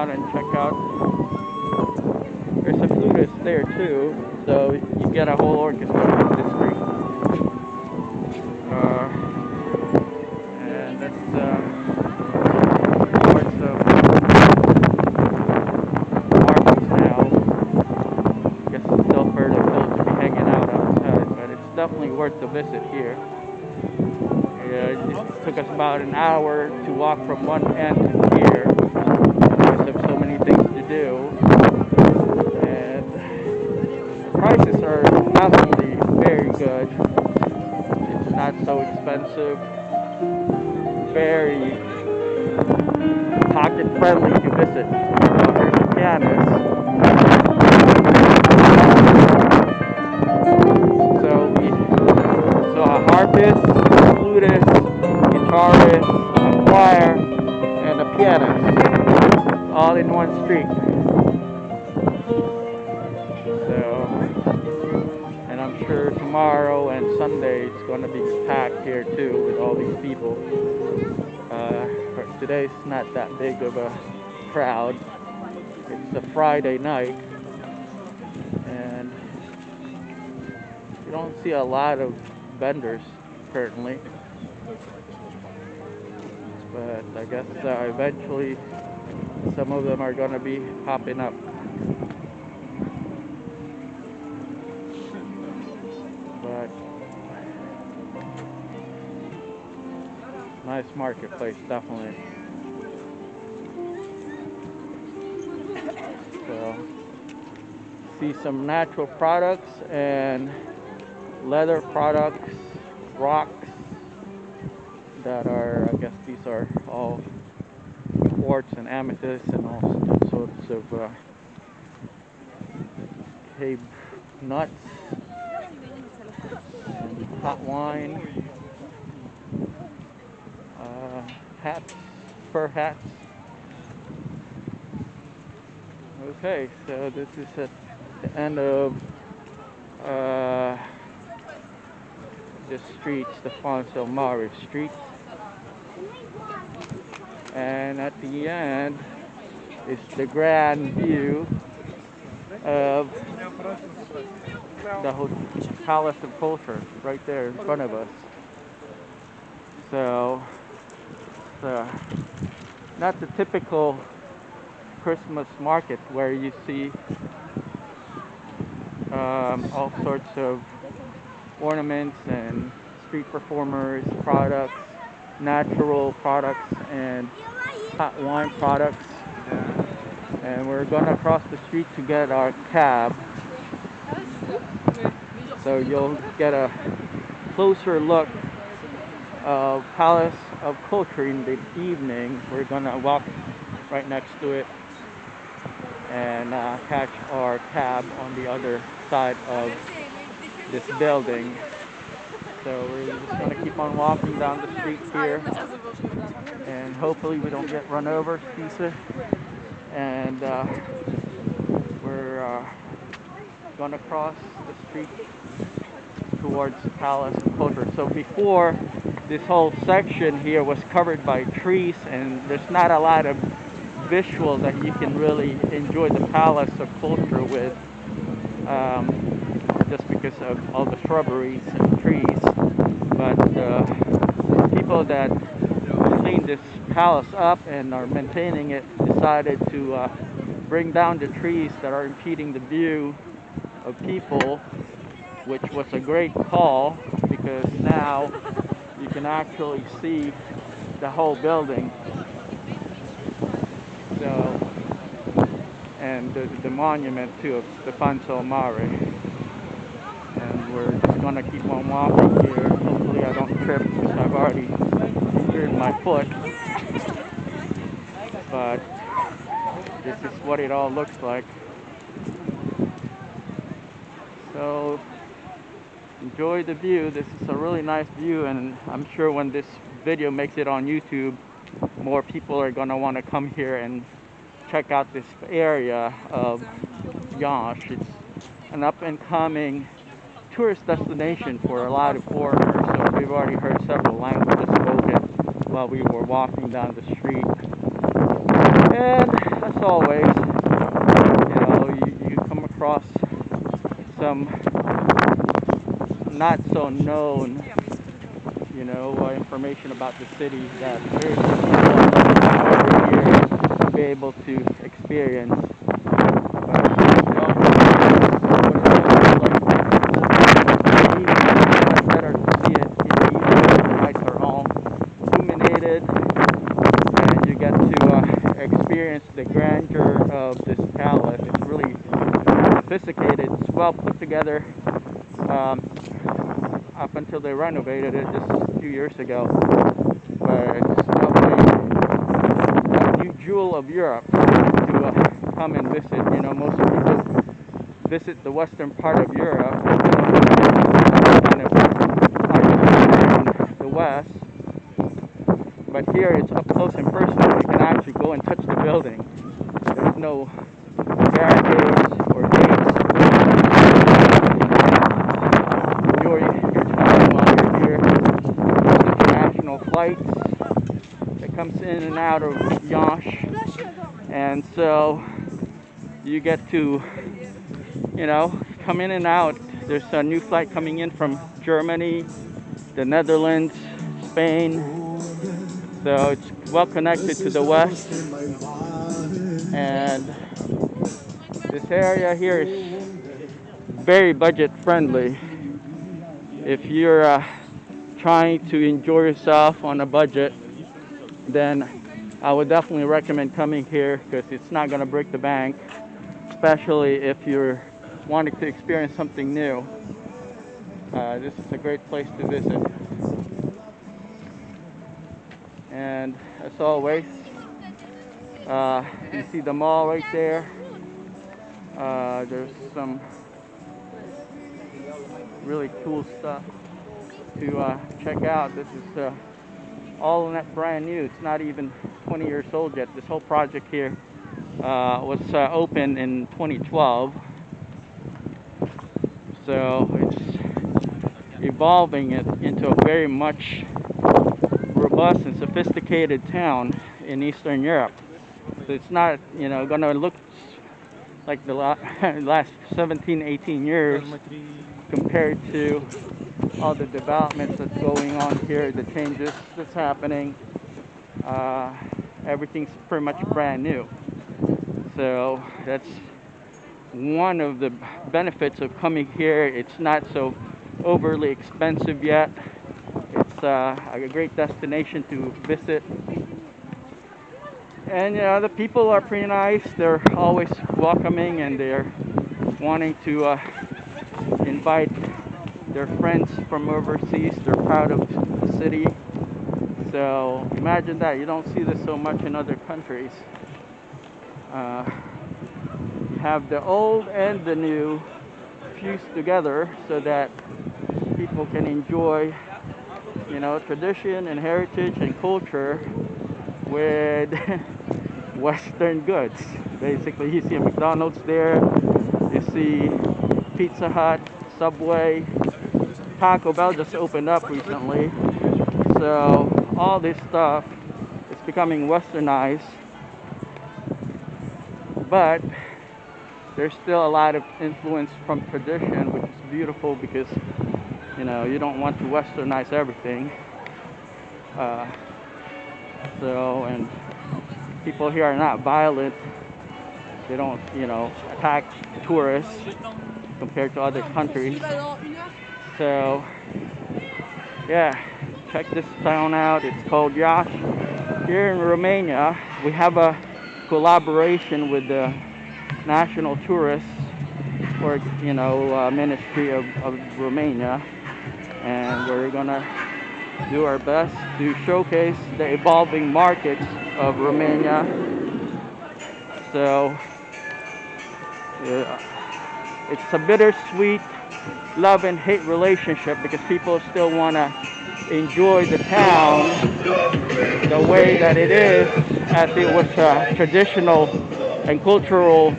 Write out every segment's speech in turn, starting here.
down and check out. There's a flutist there too, so you get a whole orchestra in this street. And that's parts of Marcus now. I guess it's still further cold to be hanging out outside, but it's definitely worth the visit here. It took us about an hour to walk from one end to here because of so many things to do. And the prices are definitely very good. It's not so expensive. Very pocket friendly to visit. So here's a pianist. So a harpist, flutist, guitarist, a choir, and a pianist, all in one street. So, and I'm sure tomorrow and Sunday it's going to be packed here too with all these people. Today's not that big of a crowd. It's a Friday night, and you don't see a lot of vendors currently. But I guess eventually some of them are going to be popping up. But nice marketplace, definitely. So, see some natural products and leather products, rocks that are, I guess these are all quartz and amethyst and all sorts of cave nuts and hot wine, hats, fur hats. Okay, so this is at the end of the streets, the Fonso Mari Street. And at the end is the grand view of the Palace of Culture right there in front of us. So it's not the typical Christmas market where you see all sorts of ornaments and street performers, products, natural products, and hot wine products. And we're gonna cross the street to get our cab, so you'll get a closer look of Palace of Culture in the evening. We're gonna walk right next to it and catch our cab on the other side of this building. So we're just gonna keep on walking down the street here, and hopefully we don't get run over, Lisa. And we're gonna cross the street towards the Palace of Culture. So before, this whole section here was covered by trees, and there's not a lot of visual that you can really enjoy the Palace of Culture with, just because of all the shrubberies and trees. But people that cleaned this palace up and are maintaining it decided to bring down the trees that are impeding the view of people, which was a great call because now you can actually see the whole building. So, and the monument too of Stefano Mare. And we're just gonna keep on walking here. Hopefully I don't trip because I've already injured my foot. But this is what it all looks like. So enjoy the view. This is a really nice view, and I'm sure when this video makes it on YouTube, more people are gonna want to come here and check out this area of Yash. It's an up and coming tourist destination for a lot of foreigners. So we've already heard several languages spoken while we were walking down the street. And as always, you come across some not so known, information about the city that very few people over here be able to experience. Better to see it in the evening. The nights are all illuminated, and you get to experience the grandeur of this palace. It's really sophisticated. It's well put together. Up until they renovated it just a few years ago, but it's definitely a new jewel of Europe to come and visit. Most people visit the western part of Europe, kind of in the west, but here it's up close and personal. You can actually go and touch the building. There's no barricades or gates. Enjoy your time while you're here. There's international flights that comes in and out of Iasi, and so you get to come in and out. There's a new flight coming in from Germany, the Netherlands, Spain, so it's well connected to the west. And this area here is very budget friendly. If you're trying to enjoy yourself on a budget, then I would definitely recommend coming here, because it's not going to break the bank, especially if you're wanting to experience something new. This is a great place to visit. And as always, you see the mall right there. There's some really cool stuff to check out. This is all brand new. It's not even 20 years old yet. This whole project here was opened in 2012. So it's evolving it into a very much robust and sophisticated town in Eastern Europe. So it's not, going to look like the last 17, 18 years compared to all the developments that's going on here, the changes that's happening. Everything's pretty much brand new. So that's one of the benefits of coming here. It's not so overly expensive yet. It's a great destination to visit. And the people are pretty nice. They're always welcoming, and they're wanting to invite their friends from overseas. They're proud of the city. So imagine that. You don't see this so much in other countries. You have the old and the new fused together so that people can enjoy, tradition and heritage and culture with Western goods. Basically, you see a McDonald's there, you see Pizza Hut, Subway, Taco Bell just opened up recently. So all this stuff is becoming westernized, but there's still a lot of influence from tradition, which is beautiful, because you don't want to westernize everything. And people here are not violent. They don't, attack tourists compared to other countries. So, yeah, check this town out. It's called Iasi. Here in Romania, we have a collaboration with the National Tourist Ministry of Romania, and we're gonna do our best to showcase the evolving markets of Romania. So it's a bittersweet love and hate relationship, because people still want to enjoy the town the way that it is, as it was traditional and cultural,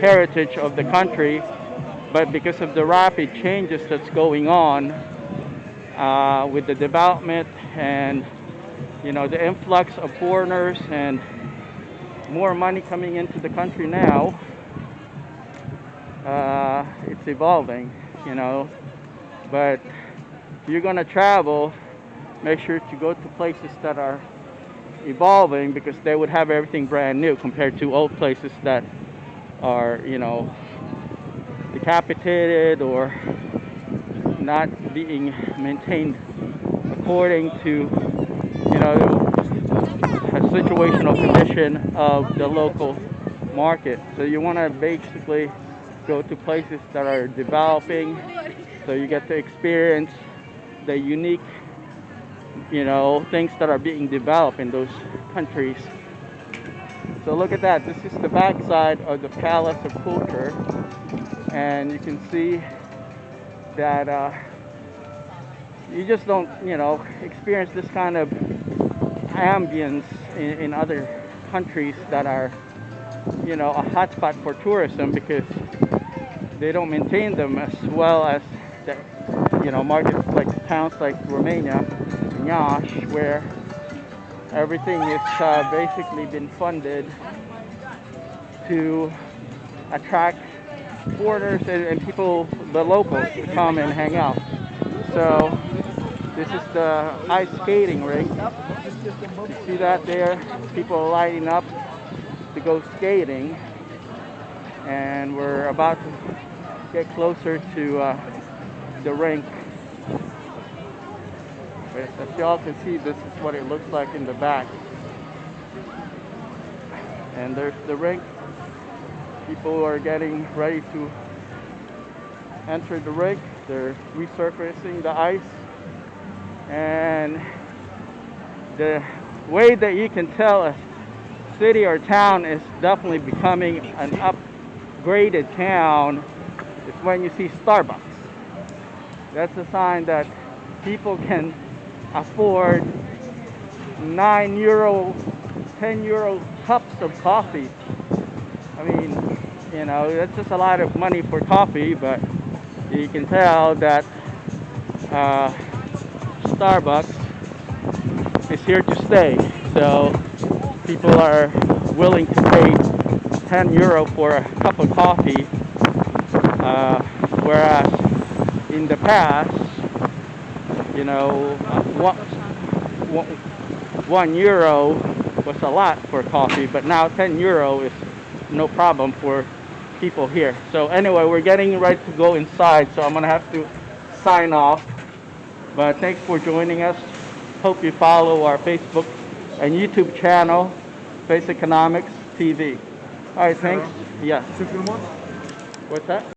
heritage of the country. But because of the rapid changes that's going on with the development and you know, the influx of foreigners and more money coming into the country now, it's evolving, you know. But if you're gonna travel, make sure to go to places that are evolving, because they would have everything brand new compared to old places that are, you know, decapitated or not being maintained according to, you know, a situational condition of the local market. So you want to basically go to places that are developing, so you get to experience the unique, you know, things that are being developed in those countries. So look at that. This is the backside of the Palace of Culture, and you can see that you just don't, you know, experience this kind of ambience in other countries that are, you know, a hotspot for tourism, because they don't maintain them as well as the, you know, markets like towns like Romania, Iasi, where everything is basically been funded to attract foreigners and people, the locals, to come and hang out. So this is the ice skating rink. You see that there? People are lining up to go skating, and we're about to get closer to the rink. As y'all can see, this is what it looks like in the back. And there's the rink. People are getting ready to enter the rink. They're resurfacing the ice. And the way that you can tell a city or town is definitely becoming an upgraded town is when you see Starbucks. That's a sign that people can afford €9, €10 cups of coffee. I mean, you know, that's just a lot of money for coffee, but you can tell that Starbucks is here to stay. So people are willing to pay €10 for a cup of coffee, whereas in the past, you know, €1 was a lot for coffee, but now €10 is no problem for people here. So anyway, we're getting ready to go inside, so I'm gonna have to sign off. But thanks for joining us. Hope you follow our Facebook and YouTube channel, Faceconomics TV. All right, thanks. Yeah. What's that?